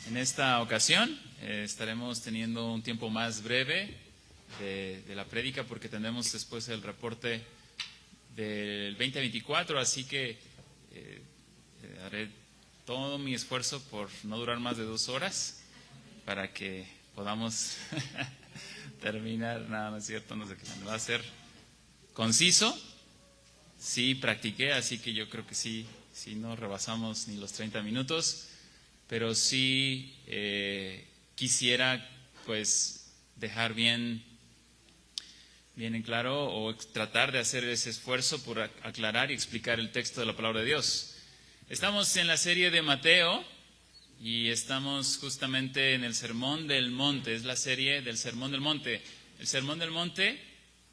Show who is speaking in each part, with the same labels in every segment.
Speaker 1: En esta ocasión estaremos teniendo un tiempo más breve de la prédica porque tendremos después el reporte del 2024, así que haré todo mi esfuerzo por no durar más de 2 horas para que podamos terminar. No es cierto, no sé qué, va a ser conciso. Sí, practiqué, así que yo creo que sí no rebasamos ni los 30 minutos, pero sí quisiera pues dejar bien en claro o tratar de hacer ese esfuerzo por aclarar y explicar el texto de la palabra de Dios. Estamos en la serie de Mateo y estamos justamente en el Sermón del Monte, es la serie del Sermón del Monte. El Sermón del Monte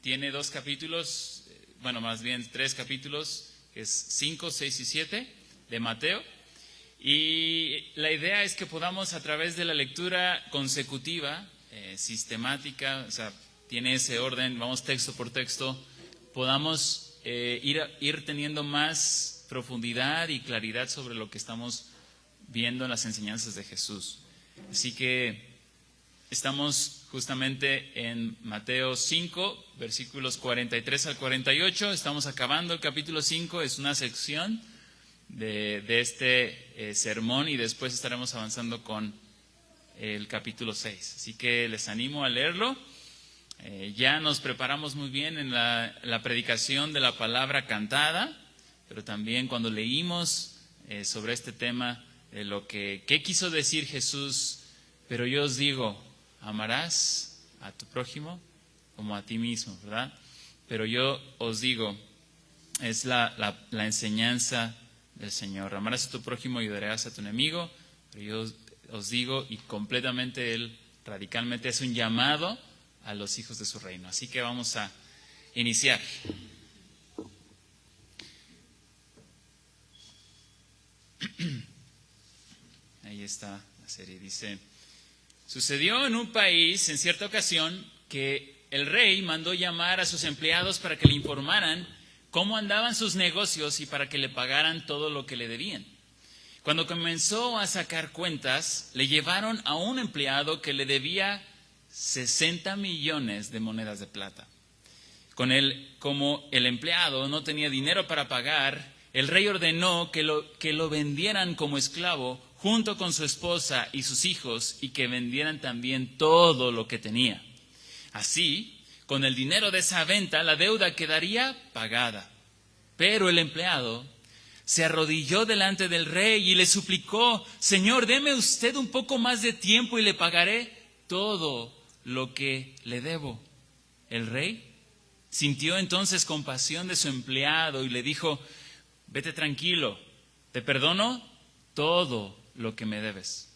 Speaker 1: tiene 2 capítulos, bueno, más bien 3 capítulos, que es 5, 6 y 7 de Mateo. Y la idea es que podamos, a través de la lectura consecutiva, sistemática, o sea, tiene ese orden, vamos texto por texto, podamos ir teniendo más profundidad y claridad sobre lo que estamos viendo en las enseñanzas de Jesús. Así que estamos justamente en Mateo 5, versículos 43 al 48. Estamos acabando el capítulo 5, es una sección de este sermón y después estaremos avanzando con el capítulo 6. Así que les animo a leerlo. Ya nos preparamos muy bien en la predicación de la palabra cantada, pero también cuando leímos sobre este tema de lo que ¿qué quiso decir Jesús? Pero yo os digo, amarás a tu prójimo como a ti mismo, ¿verdad? Pero yo os digo, es la enseñanza del Señor. Amarás a tu prójimo y odiarás a tu enemigo. Pero yo os digo, y completamente Él radicalmente es un llamado a los hijos de su reino. Así que vamos a iniciar. Ahí está la serie, dice: sucedió en un país, en cierta ocasión, que el rey mandó llamar a sus empleados para que le informaran cómo andaban sus negocios y para que le pagaran todo lo que le debían. Cuando comenzó a sacar cuentas, le llevaron a un empleado que le debía 60 millones de monedas de plata. Como el empleado no tenía dinero para pagar, el rey ordenó que lo vendieran como esclavo junto con su esposa y sus hijos, y que vendieran también todo lo que tenía. Así, con el dinero de esa venta, la deuda quedaría pagada. Pero el empleado se arrodilló delante del rey y le suplicó: Señor, deme usted un poco más de tiempo y le pagaré todo lo que le debo. El rey sintió entonces compasión de su empleado y le dijo: vete tranquilo, te perdono todo lo que me debes.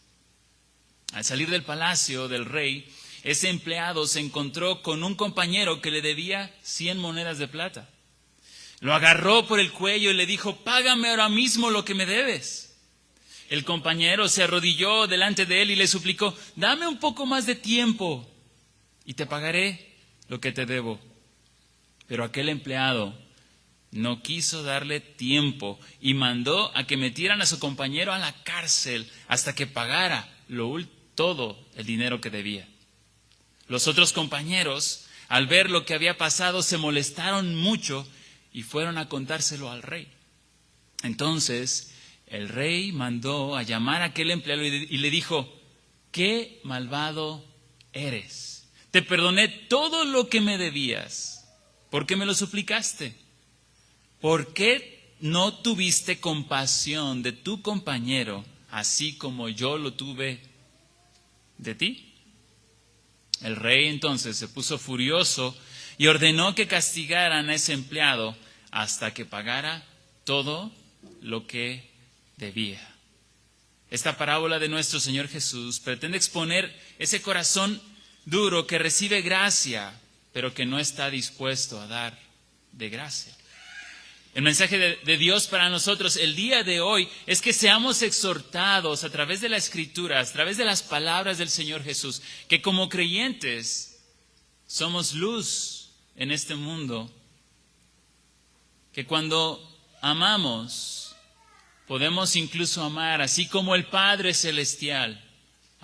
Speaker 1: Al salir del palacio del rey, ese empleado se encontró con un compañero que le debía 100 monedas de plata. Lo agarró por el cuello y le dijo: págame ahora mismo lo que me debes. El compañero se arrodilló delante de él y le suplicó: dame un poco más de tiempo y te pagaré lo que te debo. Pero aquel empleado no quiso darle tiempo y mandó a que metieran a su compañero a la cárcel hasta que pagara todo el dinero que debía. Los otros compañeros, al ver lo que había pasado, se molestaron mucho y fueron a contárselo al rey. Entonces el rey mandó a llamar a aquel empleado y le dijo: ¡qué malvado eres! Te perdoné todo lo que me debías. ¿Por qué me lo suplicaste? ¿Por qué no tuviste compasión de tu compañero, así como yo lo tuve de ti? El rey entonces se puso furioso y ordenó que castigaran a ese empleado hasta que pagara todo lo que debía. Esta parábola de nuestro Señor Jesús pretende exponer ese corazón duro que recibe gracia, pero que no está dispuesto a dar de gracia. El mensaje de Dios para nosotros el día de hoy es que seamos exhortados a través de la Escritura, a través de las palabras del Señor Jesús, que como creyentes somos luz en este mundo, que cuando amamos podemos incluso amar, así como el Padre Celestial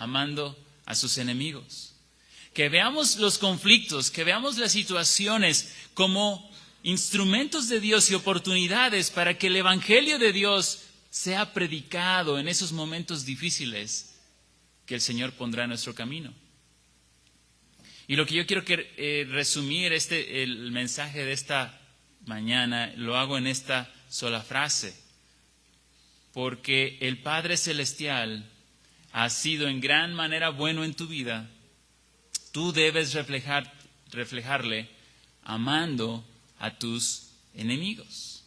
Speaker 1: amando a sus enemigos. Que veamos los conflictos, que veamos las situaciones como instrumentos de Dios y oportunidades para que el Evangelio de Dios sea predicado en esos momentos difíciles que el Señor pondrá en nuestro camino. Y lo que yo quiero resumir el mensaje de esta mañana, lo hago en esta sola frase. Porque el Padre Celestial ha sido en gran manera bueno en tu vida. Tú debes reflejarle amando a tus enemigos.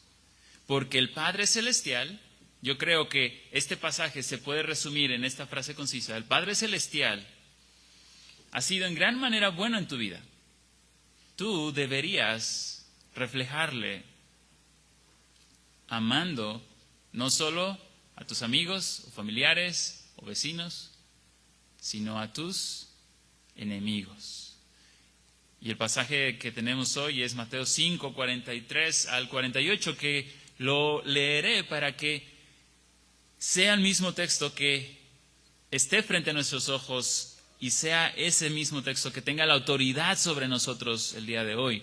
Speaker 1: Porque el Padre Celestial, yo creo que este pasaje se puede resumir en esta frase concisa. El Padre Celestial ha sido en gran manera bueno en tu vida. Tú deberías reflejarle amando no solo a tus amigos o familiares o vecinos, sino a tus enemigos. Y el pasaje que tenemos hoy es Mateo 5, 43 al 48, que lo leeré para que sea el mismo texto que esté frente a nuestros ojos y sea ese mismo texto que tenga la autoridad sobre nosotros el día de hoy.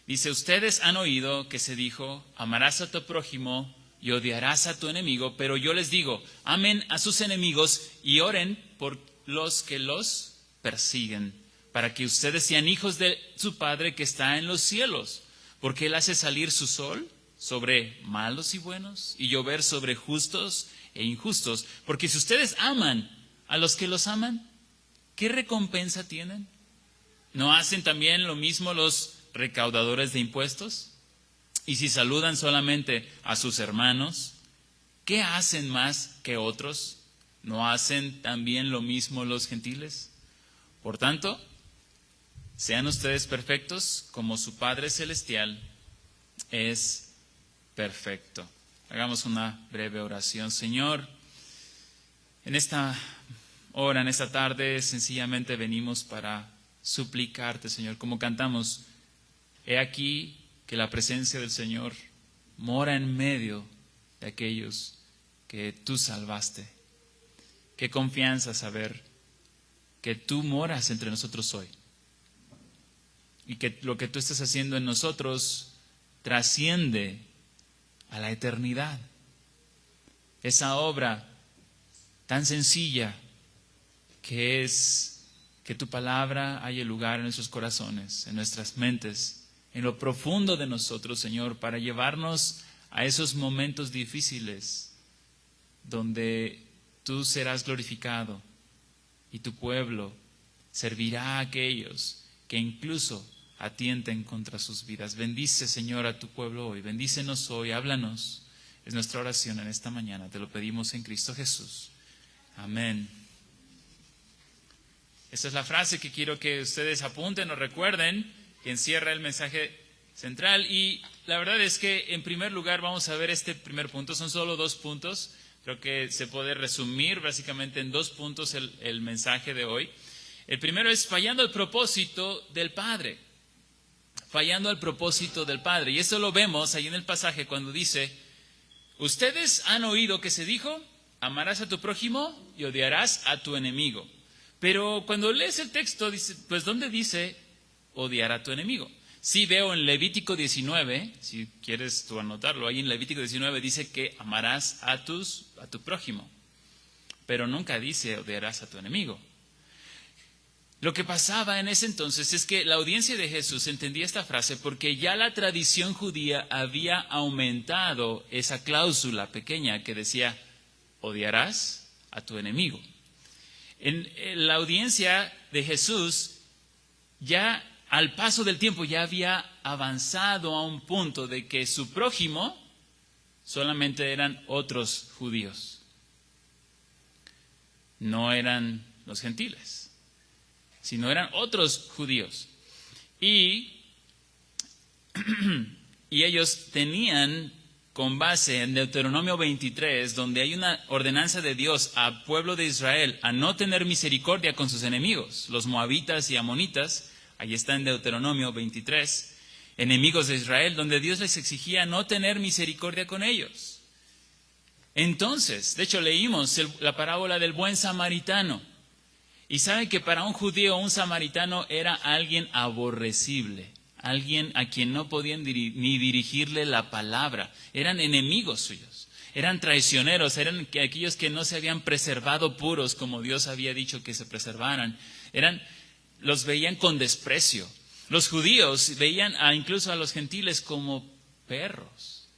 Speaker 1: Dice, ustedes han oído que se dijo, amarás a tu prójimo y odiarás a tu enemigo, pero yo les digo, amen a sus enemigos y oren por los que los persiguen, para que ustedes sean hijos de su Padre que está en los cielos, porque Él hace salir su sol sobre malos y buenos y llover sobre justos e injustos. Porque si ustedes aman a los que los aman, ¿qué recompensa tienen? ¿No hacen también lo mismo los recaudadores de impuestos? Y si saludan solamente a sus hermanos, ¿qué hacen más que otros? ¿No hacen también lo mismo los gentiles? Por tanto, sean ustedes perfectos como su Padre Celestial es perfecto. Hagamos una breve oración. Señor, en esta hora, en esta tarde, sencillamente venimos para suplicarte, Señor, como cantamos, he aquí que la presencia del Señor mora en medio de aquellos que tú salvaste. Qué confianza saber que tú moras entre nosotros hoy y que lo que tú estás haciendo en nosotros trasciende a la eternidad. Esa obra tan sencilla que es que tu palabra haya lugar en nuestros corazones, en nuestras mentes, en lo profundo de nosotros, Señor, para llevarnos a esos momentos difíciles donde tú serás glorificado y tu pueblo servirá a aquellos que incluso atienten contra sus vidas. Bendice, Señor, a tu pueblo hoy. Bendícenos hoy, háblanos. Es nuestra oración en esta mañana. Te lo pedimos en Cristo Jesús. Amén. Esta es la frase que quiero que ustedes apunten o recuerden, que encierra el mensaje central. Y la verdad es que en primer lugar vamos a ver este primer punto. Son solo 2 puntos. Creo que se puede resumir básicamente en 2 puntos el mensaje de hoy. El primero es fallando al propósito del Padre. Fallando al propósito del Padre. Y eso lo vemos ahí en el pasaje cuando dice, ustedes han oído que se dijo, amarás a tu prójimo y odiarás a tu enemigo. Pero cuando lees el texto, dice, pues ¿dónde dice odiar a tu enemigo? Sí veo en Levítico 19, si quieres tú anotarlo, ahí en Levítico 19 dice que amarás a tu prójimo, pero nunca dice odiarás a tu enemigo. Lo que pasaba en ese entonces es que la audiencia de Jesús entendía esta frase porque ya la tradición judía había aumentado esa cláusula pequeña que decía, odiarás a tu enemigo. En la audiencia de Jesús, ya al paso del tiempo, ya había avanzado a un punto de que su prójimo solamente eran otros judíos. No eran los gentiles, sino eran otros judíos. Y ellos tenían, con base en Deuteronomio 23, donde hay una ordenanza de Dios al pueblo de Israel a no tener misericordia con sus enemigos, los moabitas y amonitas, ahí está en Deuteronomio 23, enemigos de Israel, donde Dios les exigía no tener misericordia con ellos. Entonces, de hecho leímos la parábola del buen samaritano, Y saben que para un judío, un samaritano era alguien aborrecible, alguien a quien no podían ni dirigirle la palabra. Eran enemigos suyos, eran traicioneros, eran aquellos que no se habían preservado puros como Dios había dicho que se preservaran. Los veían con desprecio. Los judíos veían incluso a los gentiles como perros,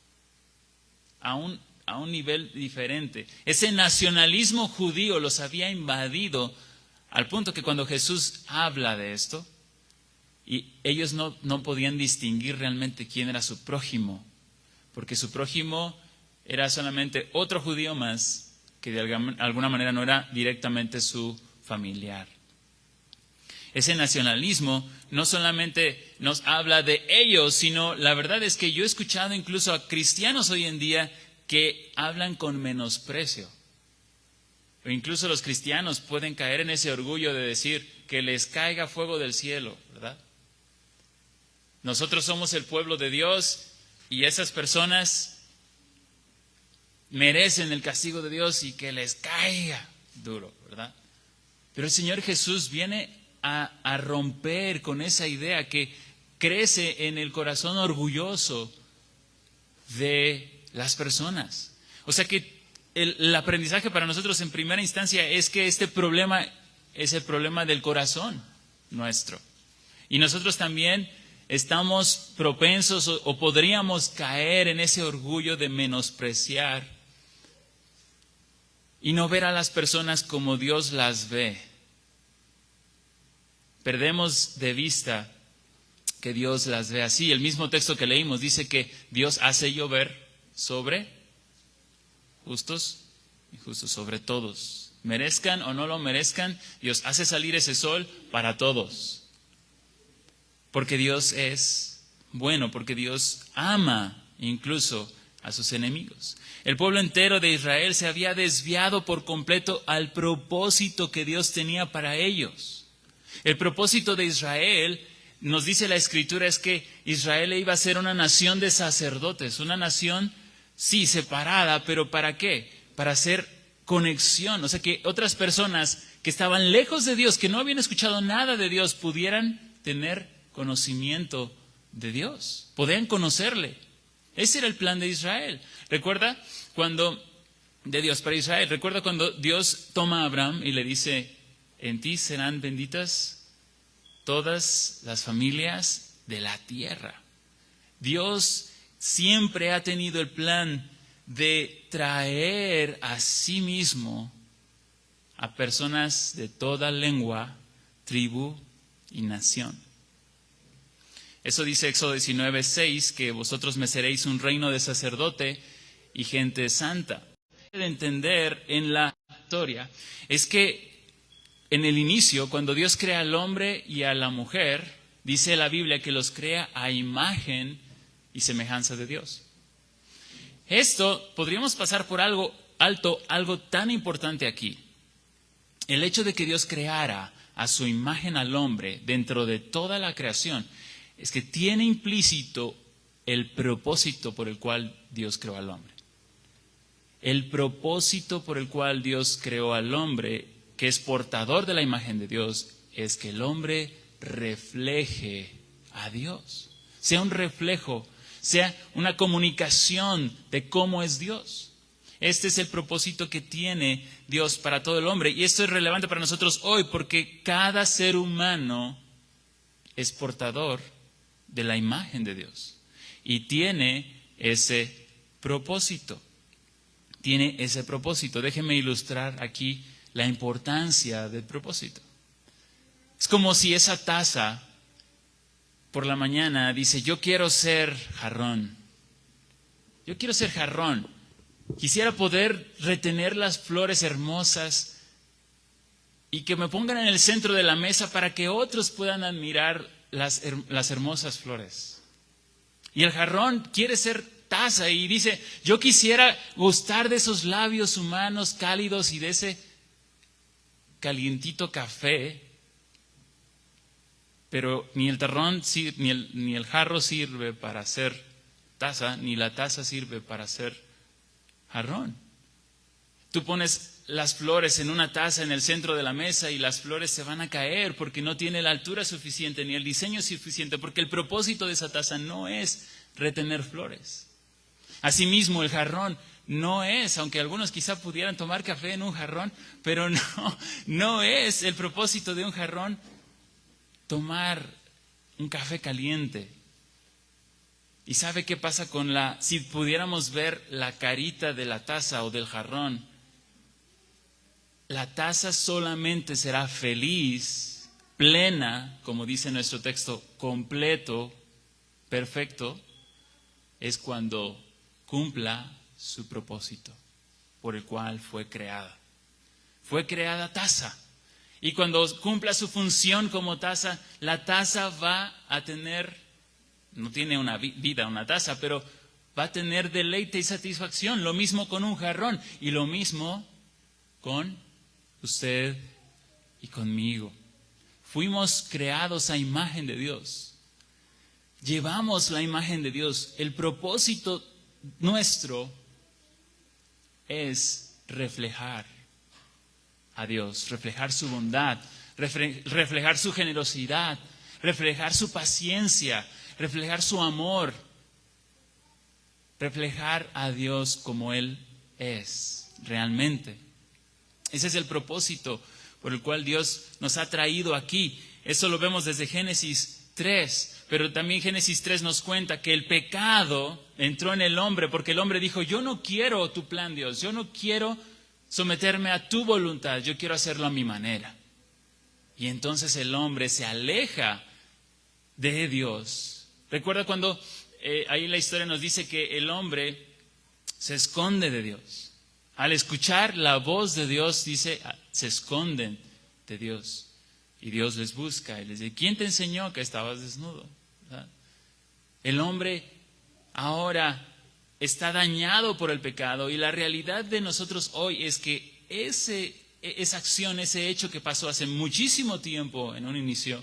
Speaker 1: a un nivel diferente. Ese nacionalismo judío los había invadido al punto que cuando Jesús habla de esto, y ellos no podían distinguir realmente quién era su prójimo, porque su prójimo era solamente otro judío más que de alguna manera no era directamente su familiar. Ese nacionalismo no solamente nos habla de ellos, sino la verdad es que yo he escuchado incluso a cristianos hoy en día que hablan con menosprecio. O incluso los cristianos pueden caer en ese orgullo de decir que les caiga fuego del cielo, ¿verdad? Nosotros somos el pueblo de Dios y esas personas merecen el castigo de Dios y que les caiga duro, ¿verdad? Pero el Señor Jesús viene a romper con esa idea que crece en el corazón orgulloso de las personas. O sea que el aprendizaje para nosotros en primera instancia es que este problema es el problema del corazón nuestro. Y nosotros también estamos propensos o podríamos caer en ese orgullo de menospreciar y no ver a las personas como Dios las ve. Perdemos de vista que Dios las ve así. El mismo texto que leímos dice que Dios hace llover sobre justos y justos, sobre todos. Merezcan o no lo merezcan, Dios hace salir ese sol para todos. Porque Dios es bueno, porque Dios ama incluso a sus enemigos. El pueblo entero de Israel se había desviado por completo al propósito que Dios tenía para ellos. El propósito de Israel, nos dice la Escritura, es que Israel iba a ser una nación de sacerdotes, una nación, sí, separada, pero ¿para qué? Para hacer conexión, o sea, que otras personas que estaban lejos de Dios, que no habían escuchado nada de Dios, pudieran tener conocimiento de Dios, podían conocerle. Ese era el plan de Israel. ¿Recuerda cuando, de Dios para Israel, recuerda cuando Dios toma a Abraham y le dice: en ti serán benditas todas las familias de la tierra? Dios siempre ha tenido el plan de traer a sí mismo a personas de toda lengua, tribu y nación. Eso dice Éxodo 19:6, que vosotros me seréis un reino de sacerdote y gente santa. De entender en la historia es que en el inicio, cuando Dios crea al hombre y a la mujer, dice la Biblia que los crea a imagen y semejanza de Dios. Esto podríamos pasar por algo tan importante aquí. El hecho de que Dios creara a su imagen al hombre dentro de toda la creación es que tiene implícito el propósito por el cual Dios creó al hombre. El propósito por el cual Dios creó al hombre, que es portador de la imagen de Dios, es que el hombre refleje a Dios. Sea un reflejo, sea una comunicación de cómo es Dios. Este es el propósito que tiene Dios para todo el hombre. Y esto es relevante para nosotros hoy porque cada ser humano es portador de la imagen de Dios. Y tiene ese propósito. Tiene ese propósito. Déjenme ilustrar aquí la importancia del propósito. Es como si esa taza por la mañana dice: yo quiero ser jarrón. Yo quiero ser jarrón. Quisiera poder retener las flores hermosas y que me pongan en el centro de la mesa para que otros puedan admirar las hermosas flores. Y el jarrón quiere ser taza y dice: yo quisiera gustar de esos labios humanos cálidos y de ese calientito café, pero ni el jarrón, ni el jarro sirve para hacer taza, ni la taza sirve para hacer jarrón. tú pones las flores en una taza en el centro de la mesa y las flores se van a caer porque no tiene la altura suficiente ni el diseño suficiente, porque el propósito de esa taza no es retener flores. Asimismo, el jarrón no es, aunque algunos quizá pudieran tomar café en un jarrón, pero no es el propósito de un jarrón tomar un café caliente. ¿Y sabe qué pasa si pudiéramos ver la carita de la taza o del jarrón? La taza solamente será feliz, plena, como dice nuestro texto, completo, perfecto, es cuando cumpla su propósito por el cual fue creada. Fue creada taza. Y cuando cumpla su función como taza, la taza va a tener, no tiene una vida una taza, pero va a tener deleite y satisfacción. Lo mismo con un jarrón y lo mismo con usted y conmigo. Fuimos creados a imagen de Dios. Llevamos la imagen de Dios. El propósito nuestro es reflejar a Dios, reflejar su bondad, reflejar su generosidad, reflejar su paciencia, reflejar su amor, reflejar a Dios como Él es realmente. Ese es el propósito por el cual Dios nos ha traído aquí. Eso lo vemos desde Génesis 3, pero también Génesis 3 nos cuenta que el pecado entró en el hombre porque el hombre dijo, yo no quiero tu plan, Dios, yo no quiero someterme a tu voluntad, yo quiero hacerlo a mi manera. Y entonces el hombre se aleja de Dios. Recuerda cuando ahí la historia nos dice que el hombre se esconde de Dios. Al escuchar la voz de Dios, dice, se esconden de Dios. Y Dios les busca y les dice, ¿quién te enseñó que estabas desnudo? ¿Verdad? El hombre ahora está dañado por el pecado y la realidad de nosotros hoy es que esa acción, ese hecho que pasó hace muchísimo tiempo en un inicio,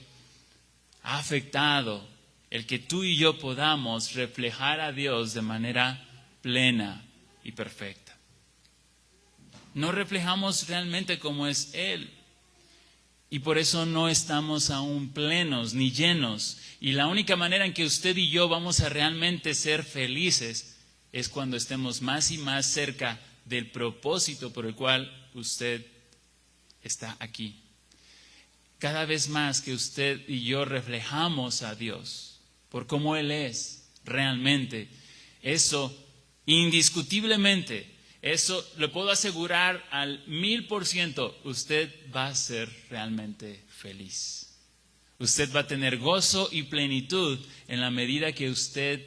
Speaker 1: ha afectado el que tú y yo podamos reflejar a Dios de manera plena y perfecta. No reflejamos realmente como es Él. Y por eso no estamos aún plenos ni llenos. Y la única manera en que usted y yo vamos a realmente ser felices es cuando estemos más y más cerca del propósito por el cual usted está aquí. Cada vez más que usted y yo reflejamos a Dios por cómo Él es realmente, eso indiscutiblemente, eso lo puedo asegurar al 1000%, usted va a ser realmente feliz. Usted va a tener gozo y plenitud en la medida que usted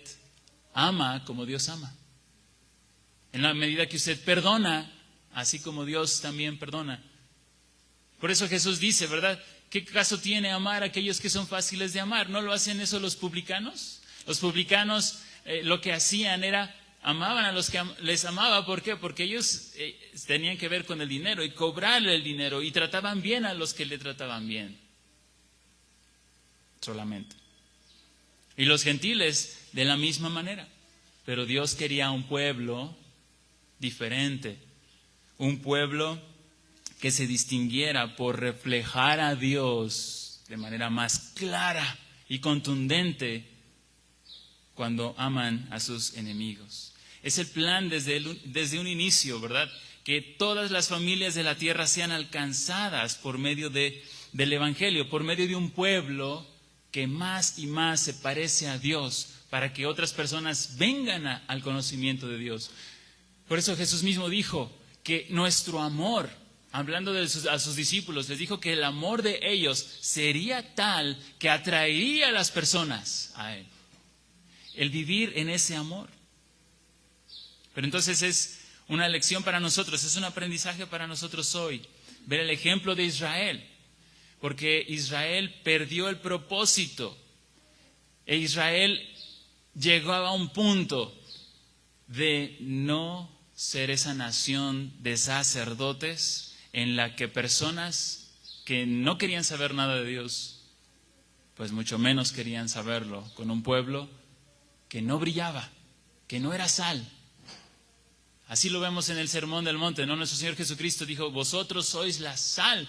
Speaker 1: ama como Dios ama. En la medida que usted perdona, así como Dios también perdona. Por eso Jesús dice, ¿verdad? ¿Qué caso tiene amar a aquellos que son fáciles de amar? ¿No lo hacen eso los publicanos? Los publicanos lo que hacían era amaban a los que les amaba. ¿Por qué? Porque ellos tenían que ver con el dinero y cobrarle el dinero y trataban bien a los que le trataban bien. Solamente. Y los gentiles de la misma manera. Pero Dios quería un pueblo diferente. Un pueblo que se distinguiera por reflejar a Dios de manera más clara y contundente cuando aman a sus enemigos. Es el plan desde un inicio, ¿verdad? Que todas las familias de la tierra sean alcanzadas por medio del Evangelio, por medio de un pueblo que más y más se parece a Dios, para que otras personas vengan al conocimiento de Dios. Por eso Jesús mismo dijo que nuestro amor, hablando a sus discípulos, les dijo que el amor de ellos sería tal que atraería a las personas a Él. El vivir en ese amor. Pero entonces es una lección para nosotros, es un aprendizaje para nosotros hoy. Ver el ejemplo de Israel. Porque Israel perdió el propósito. E Israel llegó a un punto de no ser esa nación de sacerdotes en la que personas que no querían saber nada de Dios, pues mucho menos querían saberlo, con un pueblo que no brillaba, que no era sal. Así lo vemos en el Sermón del Monte, ¿no? Nuestro Señor Jesucristo dijo, vosotros sois la sal,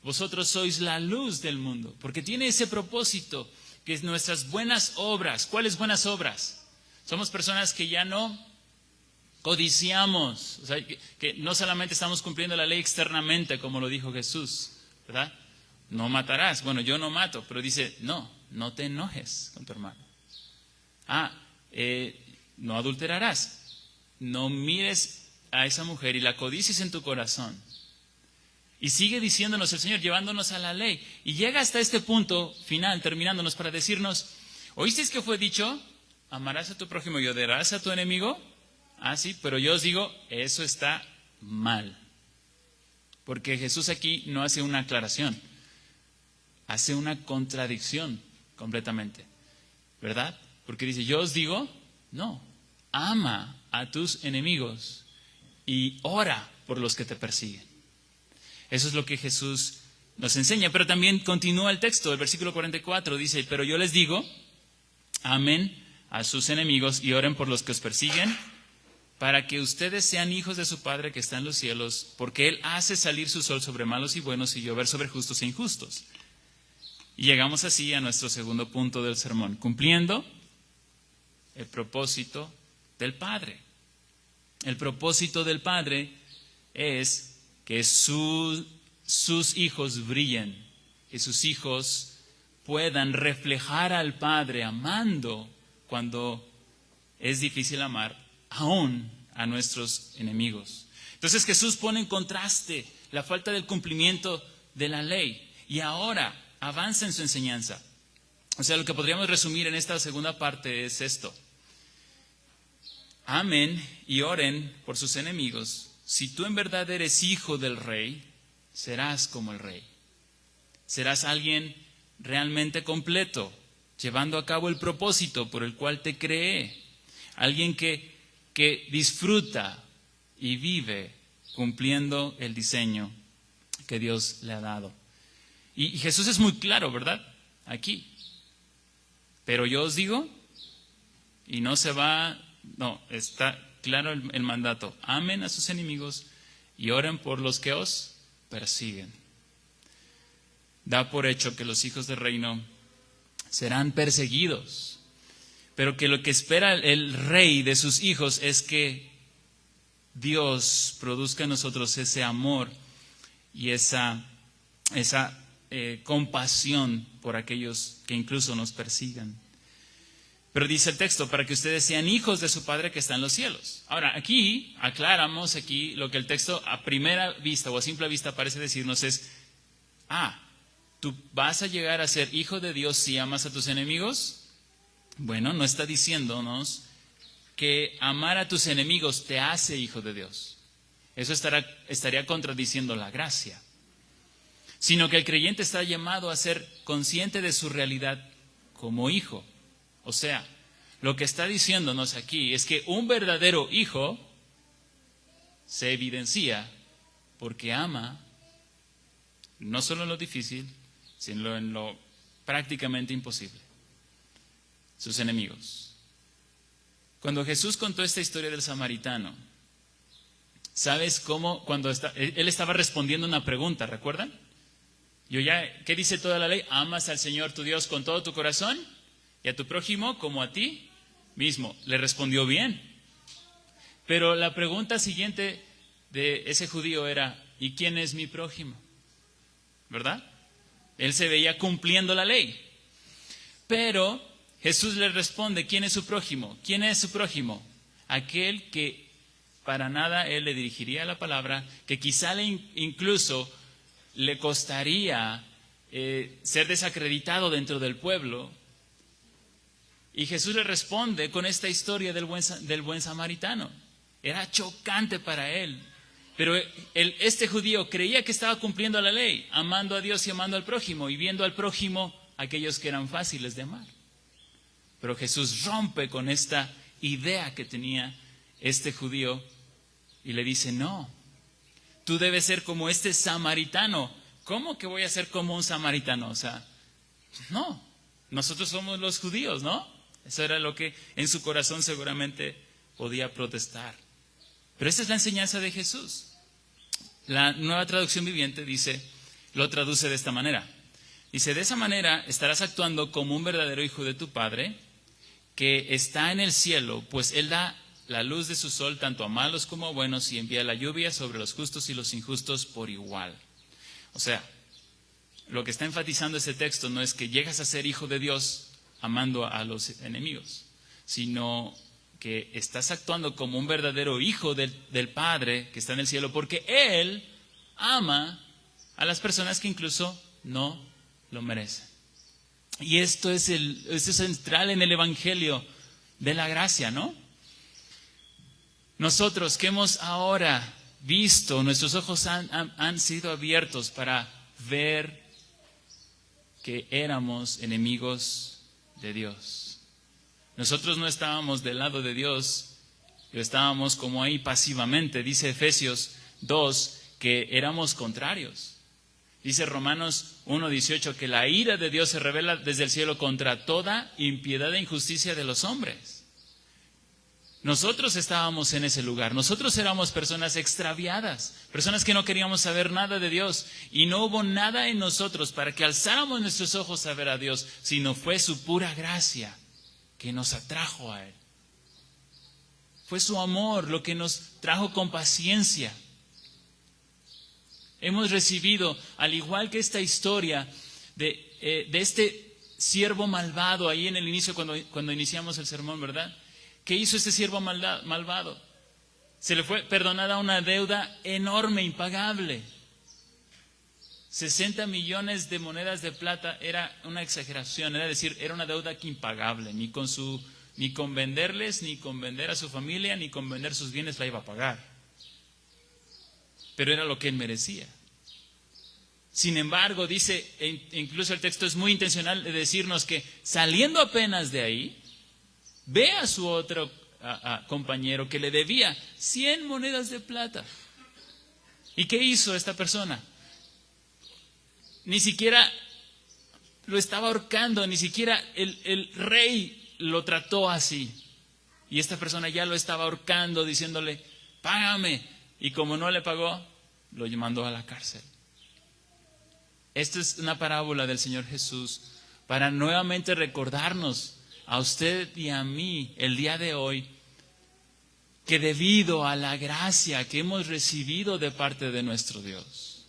Speaker 1: vosotros sois la luz del mundo, porque tiene ese propósito, que es nuestras buenas obras. ¿Cuáles buenas obras? Somos personas que ya no codiciamos, o sea, que no solamente estamos cumpliendo la ley externamente, como lo dijo Jesús, ¿verdad? No matarás. Bueno, yo no mato, pero dice, no te enojes con tu hermano. No adulterarás. No mires a esa mujer y la codicies en tu corazón. Y sigue diciéndonos el Señor, llevándonos a la ley. Y llega hasta este punto final, terminándonos, para decirnos, ¿oísteis que fue dicho? Amarás a tu prójimo y odiarás a tu enemigo. Sí, pero yo os digo, eso está mal. Porque Jesús aquí no hace una aclaración, hace una contradicción completamente, ¿verdad? Porque dice, yo os digo, no, ama a tus enemigos y ora por los que te persiguen. Eso es lo que Jesús nos enseña, pero también continúa el texto, el versículo 44 dice, pero yo les digo, amen a sus enemigos y oren por los que os persiguen, para que ustedes sean hijos de su Padre que está en los cielos, porque Él hace salir su sol sobre malos y buenos y llover sobre justos e injustos. Y llegamos así a nuestro segundo punto del sermón, cumpliendo el propósito del Padre. El propósito del Padre es que sus hijos brillen, que sus hijos puedan reflejar al Padre amando cuando es difícil amar, aún a nuestros enemigos. Entonces Jesús pone en contraste la falta del cumplimiento de la ley y ahora avanza en su enseñanza. O sea, lo que podríamos resumir en esta segunda parte es esto: amen y oren por sus enemigos. Si tú en verdad eres hijo del Rey, serás como el Rey. Serás alguien realmente completo, llevando a cabo el propósito por el cual te creé. Alguien que disfruta y vive cumpliendo el diseño que Dios le ha dado. Y Jesús es muy claro, ¿verdad? Aquí. Pero yo os digo, y está claro el mandato: amen a sus enemigos y oren por los que os persiguen. Da por hecho que los hijos del reino serán perseguidos, pero que lo que espera el Rey de sus hijos es que Dios produzca en nosotros ese amor y esa compasión por aquellos que incluso nos persigan. Pero dice el texto, para que ustedes sean hijos de su Padre que está en los cielos. Ahora, aquí aclaramos lo que el texto a primera vista o a simple vista parece decirnos es, ¿tú vas a llegar a ser hijo de Dios si amas a tus enemigos? Bueno, no está diciéndonos que amar a tus enemigos te hace hijo de Dios. Eso estaría contradiciendo la gracia. Sino que el creyente está llamado a ser consciente de su realidad como hijo. O sea, lo que está diciéndonos aquí es que un verdadero hijo se evidencia porque ama no solo en lo difícil, sino en lo prácticamente imposible. Sus enemigos. Cuando Jesús contó esta historia del samaritano, ¿sabes cómo? Él estaba respondiendo una pregunta, ¿recuerdan? ¿Qué dice toda la ley? Amas al Señor tu Dios con todo tu corazón y a tu prójimo como a ti mismo. Le respondió bien. Pero la pregunta siguiente de ese judío era, ¿y quién es mi prójimo? ¿Verdad? Él se veía cumpliendo la ley. Pero Jesús le responde, ¿quién es su prójimo? ¿Quién es su prójimo? Aquel que para nada él le dirigiría la palabra, que quizá incluso le costaría ser desacreditado dentro del pueblo. Y Jesús le responde con esta historia del buen samaritano. Era chocante para él. Pero este judío creía que estaba cumpliendo la ley, amando a Dios y amando al prójimo, y viendo al prójimo aquellos que eran fáciles de amar. Pero Jesús rompe con esta idea que tenía este judío y le dice, no, tú debes ser como este samaritano. ¿Cómo que voy a ser como un samaritano? O sea, no, nosotros somos los judíos, ¿no? Eso era lo que en su corazón seguramente podía protestar. Pero esta es la enseñanza de Jesús. La Nueva Traducción Viviente lo traduce de esta manera. Dice, de esa manera estarás actuando como un verdadero hijo de tu Padre, que está en el cielo, pues Él da la luz de su sol tanto a malos como a buenos y envía la lluvia sobre los justos y los injustos por igual. O sea, lo que está enfatizando este texto no es que llegas a ser hijo de Dios amando a los enemigos, sino que estás actuando como un verdadero hijo del Padre que está en el cielo, porque Él ama a las personas que incluso no lo merecen. Y esto es central en el Evangelio de la gracia, ¿no? Nosotros que hemos ahora visto, nuestros ojos han sido abiertos para ver que éramos enemigos de Dios. Nosotros no estábamos del lado de Dios, estábamos como ahí pasivamente. Dice Efesios 2 que éramos contrarios. Dice Romanos 1:18 que la ira de Dios se revela desde el cielo contra toda impiedad e injusticia de los hombres. Nosotros estábamos en ese lugar. Nosotros éramos personas extraviadas, personas que no queríamos saber nada de Dios. Y no hubo nada en nosotros para que alzáramos nuestros ojos a ver a Dios, sino fue su pura gracia que nos atrajo a Él. Fue su amor lo que nos trajo con paciencia. Hemos recibido, al igual que esta historia de este siervo malvado, ahí en el inicio cuando iniciamos el sermón, ¿verdad? ¿Qué hizo este siervo malvado? Se le fue perdonada una deuda enorme, impagable. 60 millones de monedas de plata era una exageración, era decir, era una deuda que impagable, ni con venderles, ni con vender a su familia, ni con vender sus bienes la iba a pagar. Pero era lo que él merecía. Sin embargo, dice, incluso el texto es muy intencional de decirnos que saliendo apenas de ahí, ve a su otro compañero que le debía 100 monedas de plata. ¿Y qué hizo esta persona? Ni siquiera lo estaba ahorcando, ni siquiera el rey lo trató así. Y esta persona ya lo estaba ahorcando, diciéndole, págame. Y como no le pagó, lo mandó a la cárcel. Esta es una parábola del Señor Jesús para nuevamente recordarnos a usted y a mí el día de hoy que debido a la gracia que hemos recibido de parte de nuestro Dios,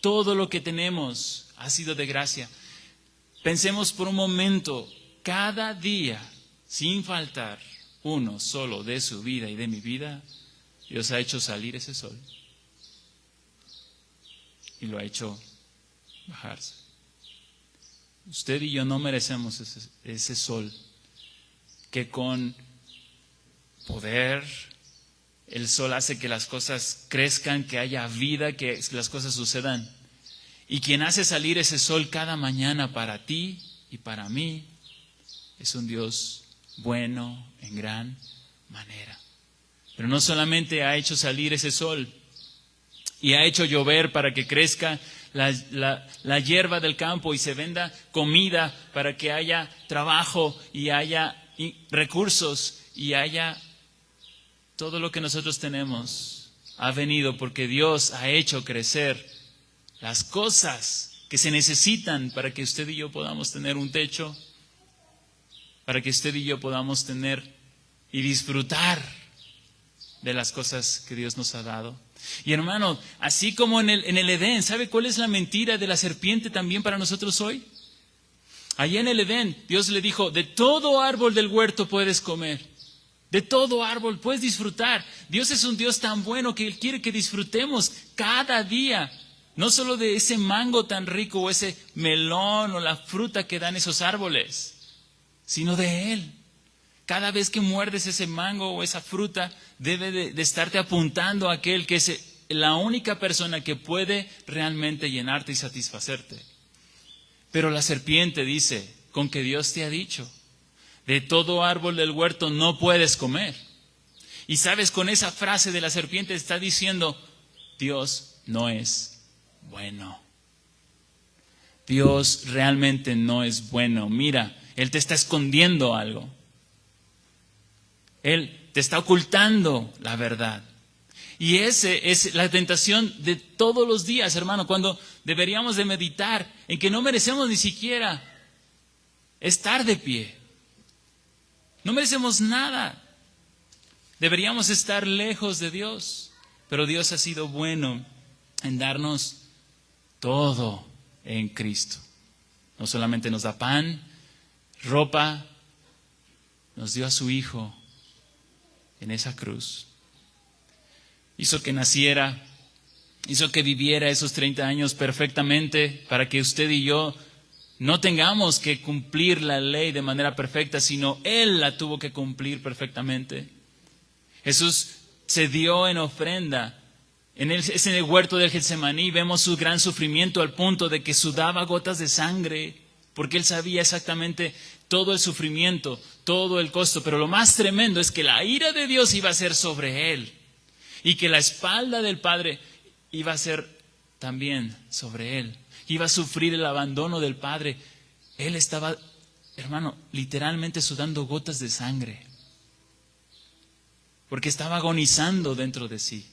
Speaker 1: todo lo que tenemos ha sido de gracia. Pensemos por un momento, cada día, sin faltar uno solo de su vida y de mi vida, Dios ha hecho salir ese sol y lo ha hecho bajarse. Usted y yo no merecemos ese sol que con poder el sol hace que las cosas crezcan, que haya vida, que las cosas sucedan. Y quien hace salir ese sol cada mañana para ti y para mí es un Dios bueno en gran manera. Pero no solamente ha hecho salir ese sol y ha hecho llover para que crezca la hierba del campo y se venda comida para que haya trabajo y haya recursos y haya todo lo que nosotros tenemos. Ha venido porque Dios ha hecho crecer las cosas que se necesitan para que usted y yo podamos tener un techo, para que usted y yo podamos tener y disfrutar de las cosas que Dios nos ha dado. Y hermano, así como en el Edén, ¿sabe cuál es la mentira de la serpiente también para nosotros hoy? Allá en el Edén, Dios le dijo, de todo árbol del huerto puedes comer, de todo árbol puedes disfrutar. Dios es un Dios tan bueno que Él quiere que disfrutemos cada día, no solo de ese mango tan rico o ese melón o la fruta que dan esos árboles, sino de Él. Cada vez que muerdes ese mango o esa fruta, debe de estarte apuntando a aquel que es la única persona que puede realmente llenarte y satisfacerte. Pero la serpiente dice, con que Dios te ha dicho, de todo árbol del huerto no puedes comer. Y sabes, con esa frase de la serpiente está diciendo, Dios no es bueno. Dios realmente no es bueno. Mira, Él te está escondiendo algo. Él te está ocultando la verdad. Y ese es la tentación de todos los días, hermano, cuando deberíamos de meditar en que no merecemos ni siquiera estar de pie. No merecemos nada. Deberíamos estar lejos de Dios. Pero Dios ha sido bueno en darnos todo en Cristo. No solamente nos da pan, ropa, nos dio a su Hijo en esa cruz. Hizo que naciera, hizo que viviera esos 30 años perfectamente para que usted y yo no tengamos que cumplir la ley de manera perfecta, sino Él la tuvo que cumplir perfectamente. Jesús se dio en ofrenda. En el huerto del Getsemaní vemos su gran sufrimiento al punto de que sudaba gotas de sangre, porque Él sabía exactamente todo el sufrimiento, todo el costo. Pero lo más tremendo es que la ira de Dios iba a ser sobre Él y que la espalda del Padre iba a ser también sobre Él. Iba a sufrir el abandono del Padre. Él estaba, hermano, literalmente sudando gotas de sangre, porque estaba agonizando dentro de sí.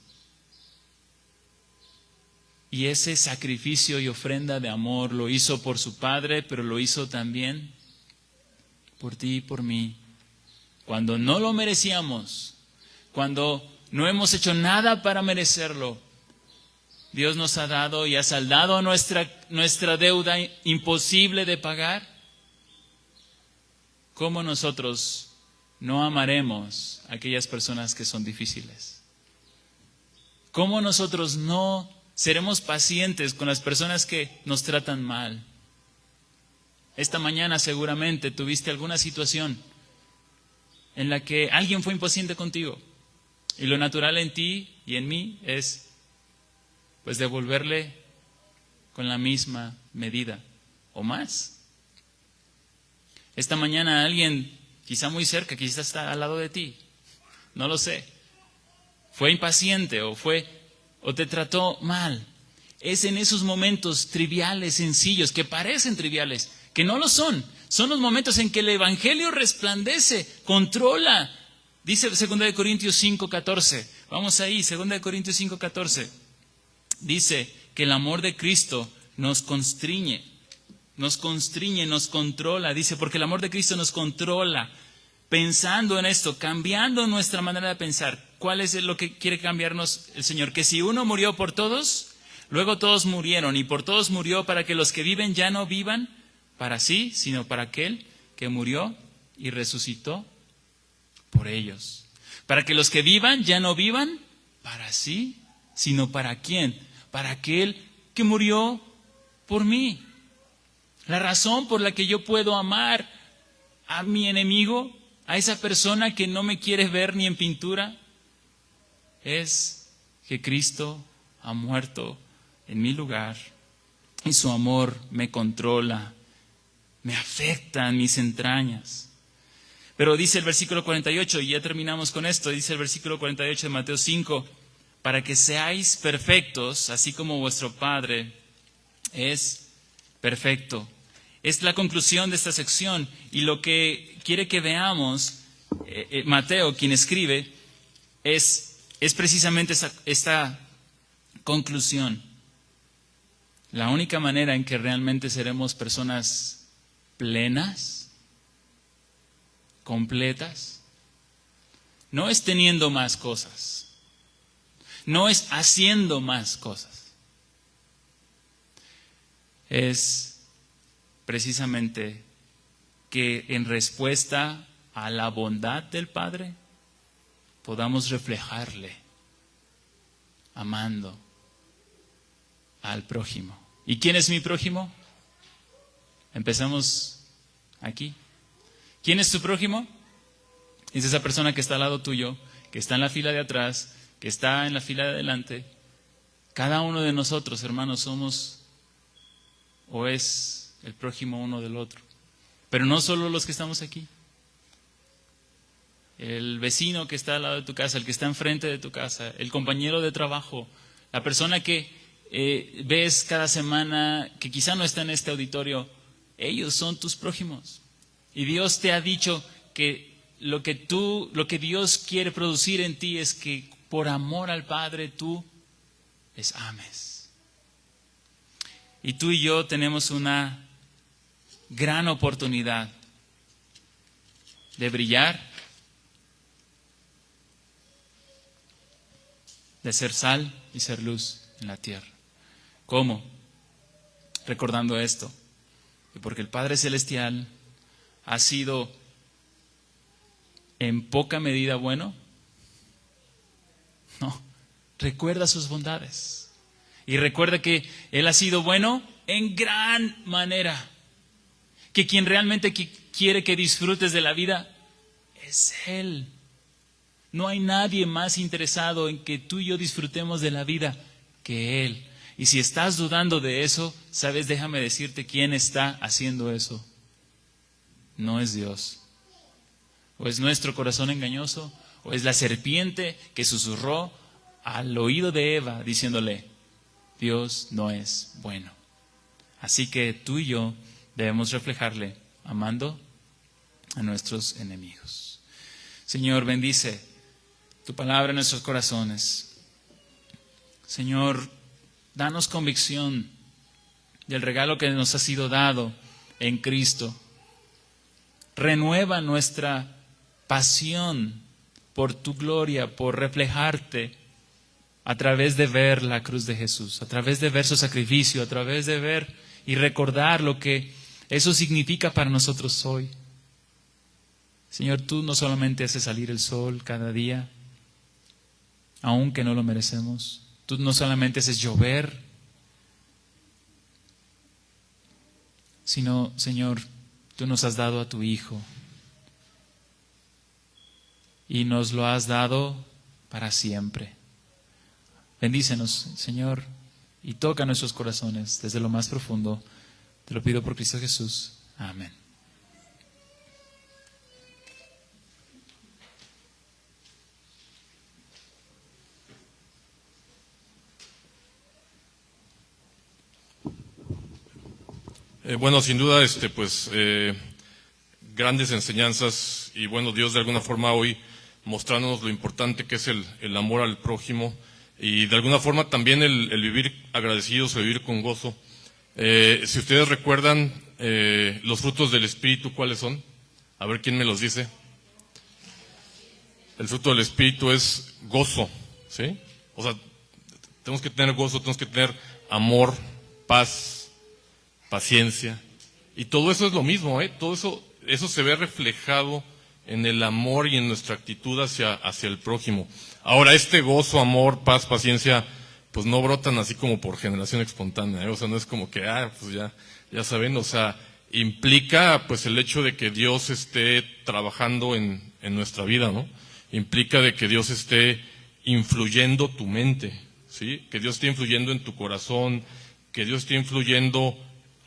Speaker 1: Y ese sacrificio y ofrenda de amor lo hizo por su Padre, pero lo hizo también por ti y por mí. Cuando no lo merecíamos, cuando no hemos hecho nada para merecerlo, Dios nos ha dado y ha saldado nuestra deuda imposible de pagar. ¿Cómo nosotros no amaremos a aquellas personas que son difíciles? ¿Cómo nosotros no seremos pacientes con las personas que nos tratan mal? Esta mañana seguramente tuviste alguna situación en la que alguien fue impaciente contigo. Y lo natural en ti y en mí es pues devolverle con la misma medida o más. Esta mañana alguien, quizá muy cerca, quizá está al lado de ti, no lo sé, fue impaciente o te trató mal. Es en esos momentos triviales, sencillos, que parecen triviales, que no lo son. Son los momentos en que el Evangelio resplandece, controla. Dice 2 Corintios 5:14. Vamos ahí, 2 Corintios 5:14. Dice que el amor de Cristo nos constriñe, nos controla. Dice, porque el amor de Cristo nos controla. Pensando en esto, cambiando nuestra manera de pensar. ¿Cuál es lo que quiere cambiarnos el Señor? Que si uno murió por todos, luego todos murieron. Y por todos murió para que los que viven ya no vivan para sí, sino para aquel que murió y resucitó por ellos. Para que los que vivan ya no vivan para sí, sino para quién. Para aquel que murió por mí. La razón por la que yo puedo amar a mi enemigo, a esa persona que no me quiere ver ni en pintura, es que Cristo ha muerto en mi lugar y su amor me controla, me afecta en mis entrañas. Pero dice el versículo 48, y ya terminamos con esto, dice el versículo 48 de Mateo 5, para que seáis perfectos, así como vuestro Padre es perfecto. Es la conclusión de esta sección, y lo que quiere que veamos, Mateo, quien escribe, es precisamente esta conclusión. La única manera en que realmente seremos personas plenas, completas, no es teniendo más cosas, no es haciendo más cosas, es precisamente que en respuesta a la bondad del Padre podamos reflejarle amando al prójimo. ¿Y quién es mi prójimo? Empezamos aquí. ¿Quién es tu prójimo? Es esa persona que está al lado tuyo, que está en la fila de atrás, que está en la fila de adelante. Cada uno de nosotros, hermanos, somos o es el prójimo uno del otro. Pero no solo los que estamos aquí. El vecino que está al lado de tu casa, el que está enfrente de tu casa, el compañero de trabajo, la persona que ves cada semana, que quizá no está en este auditorio, ellos son tus prójimos. Y Dios te ha dicho que lo que Dios quiere producir en ti es que por amor al Padre, tú les ames. Y tú y yo tenemos una gran oportunidad de brillar, de ser sal y ser luz en la tierra. ¿Cómo? Recordando esto, que porque el Padre Celestial ha sido en poca medida bueno, no, recuerda sus bondades y recuerda que Él ha sido bueno en gran manera, que quien realmente quiere que disfrutes de la vida es Él. No hay nadie más interesado en que tú y yo disfrutemos de la vida que Él. Y si estás dudando de eso, ¿sabes? Déjame decirte quién está haciendo eso. No es Dios. O es nuestro corazón engañoso, o es la serpiente que susurró al oído de Eva diciéndole, Dios no es bueno. Así que tú y yo debemos reflejarle amando a nuestros enemigos. Señor, bendice tu palabra en nuestros corazones. Señor, danos convicción del regalo que nos ha sido dado en Cristo. Renueva nuestra pasión por tu gloria, por reflejarte a través de ver la cruz de Jesús, a través de ver su sacrificio, a través de ver y recordar lo que eso significa para nosotros hoy. Señor, tú no solamente haces salir el sol cada día, aunque no lo merecemos. Tú no solamente haces llover, sino, Señor, tú nos has dado a tu Hijo y nos lo has dado para siempre. Bendícenos, Señor, y toca nuestros corazones desde lo más profundo. Te lo pido por Cristo Jesús. Amén.
Speaker 2: Bueno, sin duda, grandes enseñanzas y bueno, Dios de alguna forma hoy mostrándonos lo importante que es el amor al prójimo y de alguna forma también el vivir agradecidos, el vivir con gozo. Si ustedes recuerdan los frutos del Espíritu, ¿cuáles son? A ver quién me los dice. El fruto del Espíritu es gozo, ¿sí? O sea, tenemos que tener gozo, tenemos que tener amor, paz, paciencia, y todo eso es lo mismo, todo eso se ve reflejado en el amor y en nuestra actitud hacia el prójimo. Ahora, este gozo, amor, paz, paciencia, pues no brotan así como por generación espontánea, o sea, no es como que, pues ya saben, o sea, implica pues el hecho de que Dios esté trabajando en nuestra vida, ¿no? Implica de que Dios esté influyendo tu mente, ¿sí? Que Dios esté influyendo en tu corazón, que Dios esté influyendo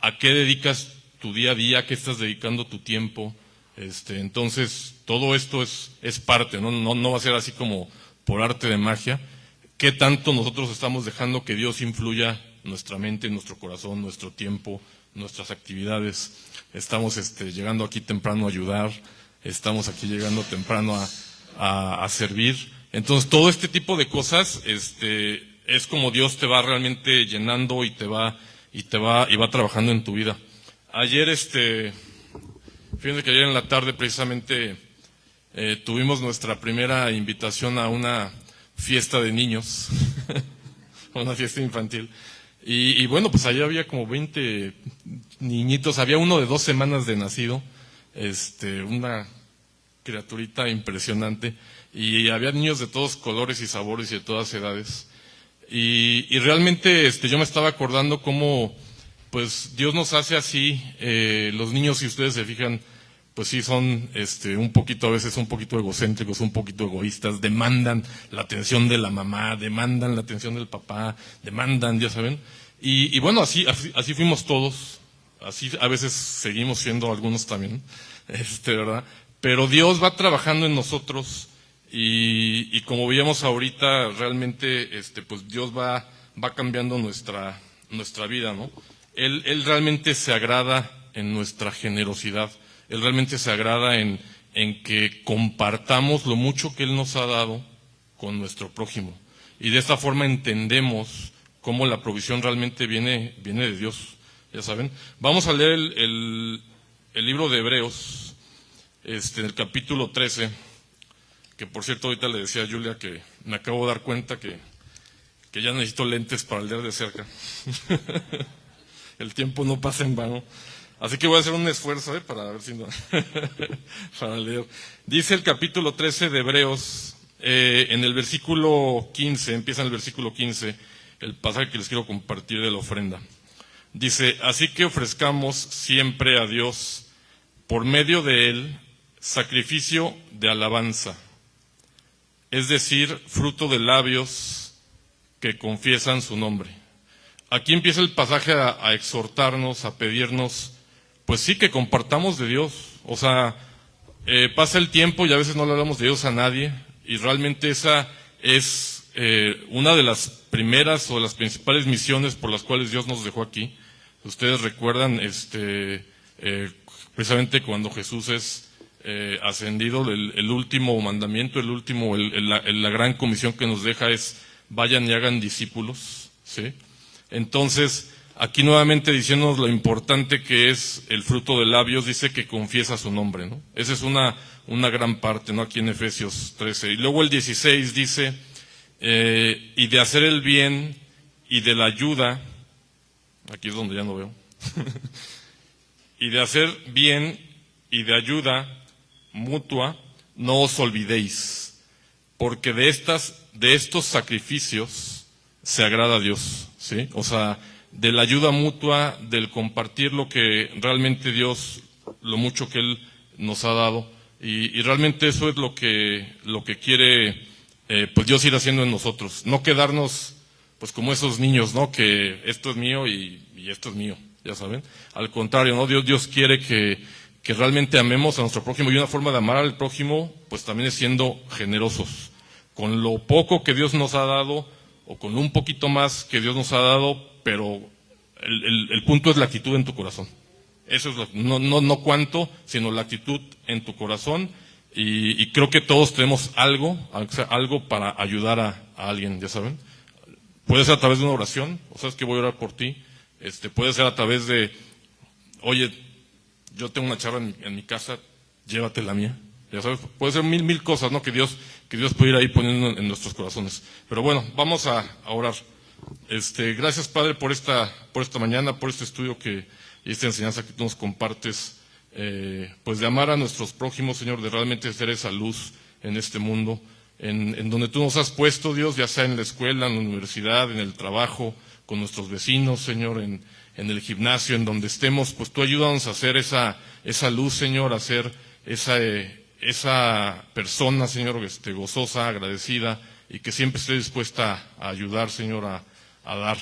Speaker 2: a qué dedicas tu día a día, a qué estás dedicando tu tiempo. Entonces, todo esto es parte, no va a ser así como por arte de magia. ¿Qué tanto nosotros estamos dejando que Dios influya nuestra mente, nuestro corazón, nuestro tiempo, nuestras actividades? Estamos llegando aquí temprano a ayudar, estamos aquí llegando temprano a servir. Entonces, todo este tipo de cosas es como Dios te va realmente llenando y va trabajando en tu vida. Ayer, fíjense que ayer en la tarde precisamente tuvimos nuestra primera invitación a una fiesta de niños, una fiesta infantil. Y bueno, pues allá había como 20 niñitos, había uno de 2 semanas de nacido, una criaturita impresionante, y había niños de todos colores y sabores y de todas edades. Y realmente yo me estaba acordando cómo pues Dios nos hace así. Los niños, si ustedes se fijan, pues sí son un poquito, a veces un poquito egocéntricos, un poquito egoístas, demandan la atención de la mamá, demandan la atención del papá, demandan, ya saben. Y bueno, así fuimos todos, así a veces seguimos siendo algunos también, ¿verdad? Pero Dios va trabajando en nosotros. Y como veíamos ahorita, realmente pues Dios va cambiando nuestra vida, ¿no? Él realmente se agrada en nuestra generosidad. Él realmente se agrada en que compartamos lo mucho que Él nos ha dado con nuestro prójimo. Y de esta forma entendemos cómo la provisión realmente viene de Dios, ya saben. Vamos a leer el libro de Hebreos, en el capítulo 13, que por cierto ahorita le decía a Julia que me acabo de dar cuenta que ya necesito lentes para leer de cerca. El tiempo no pasa en vano. Así que voy a hacer un esfuerzo para ver si no para leer. Dice el capítulo 13 de Hebreos, en el versículo 15, empieza en el versículo 15, el pasaje que les quiero compartir de la ofrenda. Dice, así que ofrezcamos siempre a Dios, por medio de Él, sacrificio de alabanza, es decir, fruto de labios que confiesan su nombre. Aquí empieza el pasaje a exhortarnos, a pedirnos, pues sí, que compartamos de Dios. O sea, pasa el tiempo y a veces no le hablamos de Dios a nadie, y realmente esa es una de las primeras o de las principales misiones por las cuales Dios nos dejó aquí. Ustedes recuerdan precisamente cuando Jesús es ascendido, el último mandamiento, la gran comisión que nos deja es vayan y hagan discípulos, ¿sí? Entonces, aquí nuevamente diciéndonos lo importante que es el fruto de labios, dice que confiesa su nombre, ¿no? Esa es una gran parte, ¿no? Aquí en Efesios 13. Y luego el 16 dice, y de hacer el bien y de la ayuda, aquí es donde ya no veo, y de hacer bien y de ayuda mutua, no os olvidéis, porque de estos sacrificios se agrada a Dios, ¿sí? O sea, de la ayuda mutua, del compartir lo que realmente Dios, lo mucho que Él nos ha dado, y realmente eso es lo que quiere pues Dios ir haciendo en nosotros, no quedarnos pues como esos niños, ¿no? Que esto es mío y esto es mío, ya saben. Al contrario, ¿no? Dios quiere que realmente amemos a nuestro prójimo, y una forma de amar al prójimo pues también es siendo generosos con lo poco que Dios nos ha dado, o con un poquito más que Dios nos ha dado, pero el punto es la actitud en tu corazón. Eso es no cuánto, sino la actitud en tu corazón, y creo que todos tenemos algo para ayudar a alguien, ya saben. Puede ser a través de una oración, o sea, es que voy a orar por ti. Puede ser a través de, oye, yo tengo una charla en mi casa, llévate la mía. Ya sabes, puede ser mil cosas, ¿no? Que Dios puede ir ahí poniendo en nuestros corazones. Pero bueno, vamos a orar. Gracias, Padre, por esta mañana, por este estudio y esta enseñanza que tú nos compartes, pues de amar a nuestros prójimos, Señor, de realmente ser esa luz en este mundo, en donde tú nos has puesto, Dios, ya sea en la escuela, en la universidad, en el trabajo, con nuestros vecinos, Señor, en el gimnasio, en donde estemos, pues tú ayúdanos a hacer esa luz, Señor, a ser esa persona, Señor, gozosa, agradecida, y que siempre esté dispuesta a ayudar, Señor, a dar.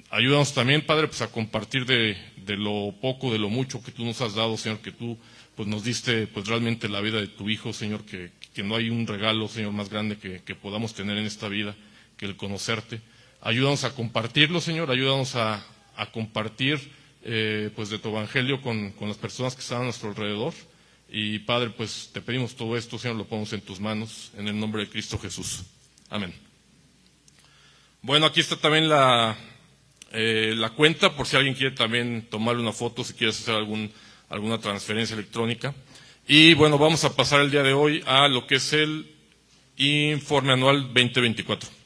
Speaker 2: Ayúdanos también, Padre, pues a compartir de lo poco, de lo mucho que tú nos has dado, Señor, que tú pues nos diste pues realmente la vida de tu Hijo, Señor, que no hay un regalo, Señor, más grande que podamos tener en esta vida que el conocerte. Ayúdanos a compartirlo, Señor, ayúdanos a compartir pues de tu evangelio con las personas que están a nuestro alrededor. Y Padre, pues te pedimos todo esto, Señor, lo ponemos en tus manos, en el nombre de Cristo Jesús. Amén. Bueno, aquí está también la cuenta, por si alguien quiere también tomarle una foto, si quieres hacer alguna transferencia electrónica. Y bueno, vamos a pasar el día de hoy a lo que es el informe anual 2024.